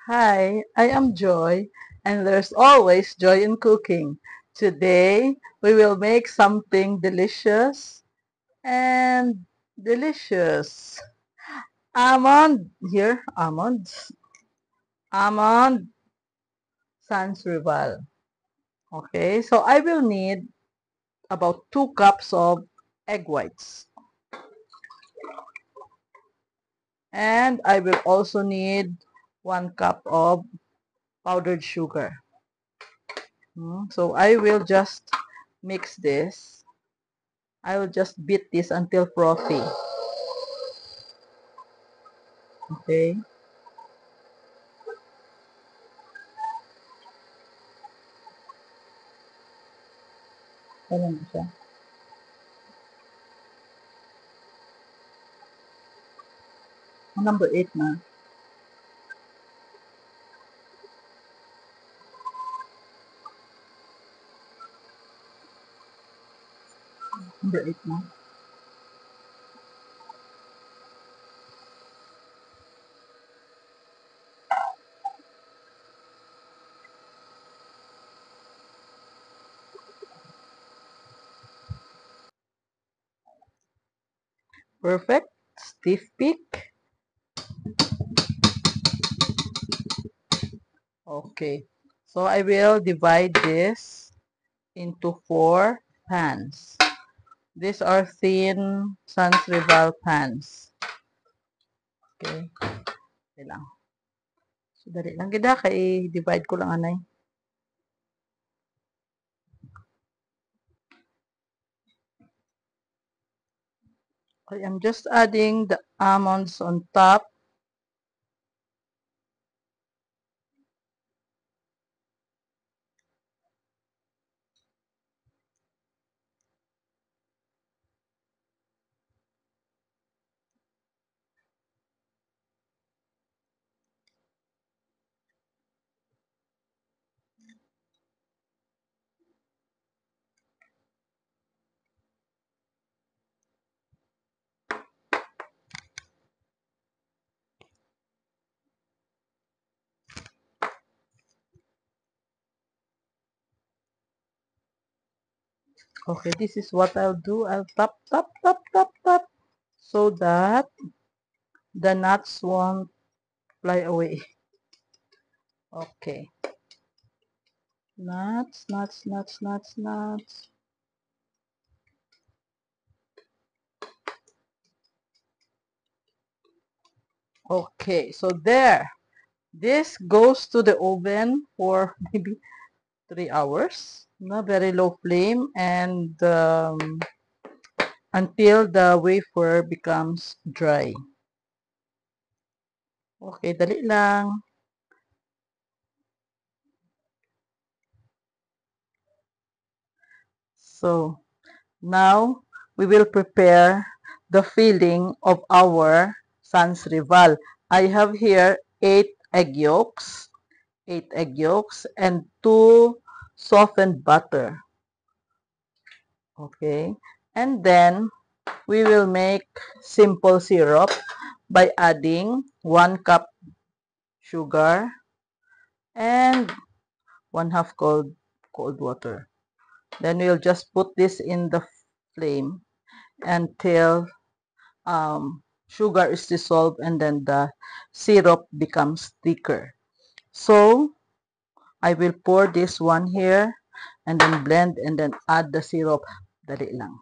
Hi, I am Joy, and there's always joy in cooking. Today, we will make something delicious and delicious. Almond sans rival. Okay, so I will need about 2 cups of egg whites. And I will also need 1 cup of powdered sugar. So I will just mix this. I will just beat this until frothy. Okay. Ayan na siya. Number 8 na. Number 8 na. Perfect. Stiff pick. Okay. So I will divide this into 4 pans. These are thin sans rival pans. Okay. Okay lang. So, dali lang. Gida kay divide ko lang anay. Okay, I'm just adding the almonds on top. Okay, this is what I'll do. I'll tap, tap, tap, tap, tap, so that the nuts won't fly away. Okay. Nuts, nuts, nuts, nuts, nuts. Okay, so there. This goes to the oven for maybe 3 hours. No, very low flame and until the wafer becomes dry. Okay, dali lang. So, now we will prepare the filling of our sans rival. I have here 8 egg yolks and 2 softened butter. Okay, and then we will make simple syrup by adding 1 cup sugar and 1/2 cold water. Then we'll just put this in the flame until sugar is dissolved and then the syrup becomes thicker. So I will pour this one here and then blend and then add the syrup. Dali lang.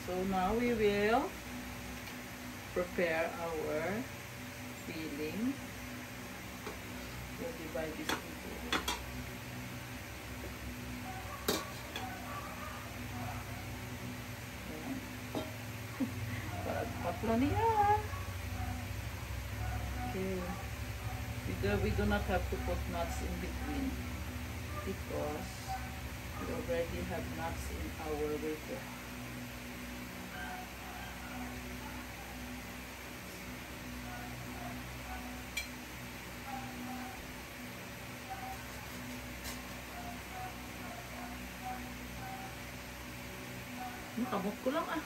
So now we will prepare our filling. We'll divide this into para patlo niya. Okay. We do not have to put nuts in between because we already have nuts in our wafer. Nakamot ko lang ah.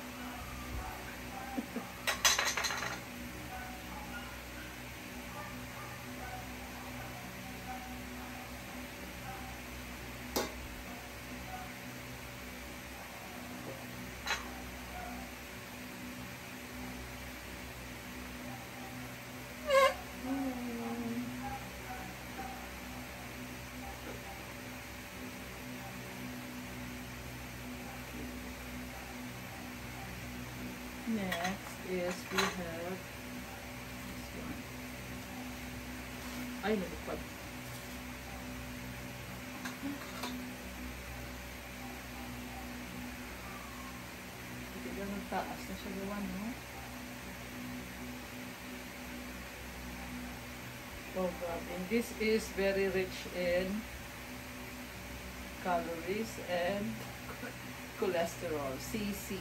Next is we have this one. Ay, nalipad. Hindi lang ang taas na siya gawa, no? Oh God, and this is very rich in calories and cholesterol, CC.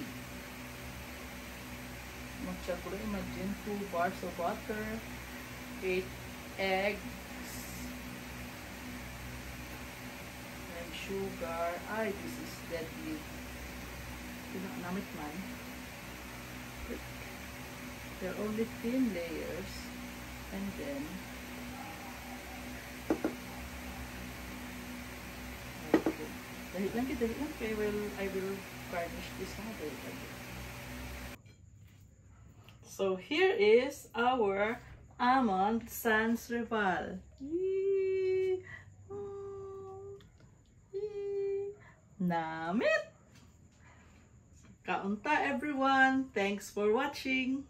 Magtsakura, imagine 2 bars of butter, 8 eggs, and sugar. Ay, this is deadly. Pinaknamit man. They're only thin layers, and then okay. Dahil lang. I will garnish this na. Dahil lang. So here is our almond sans rival. Namit! Kaunta everyone. Thanks for watching.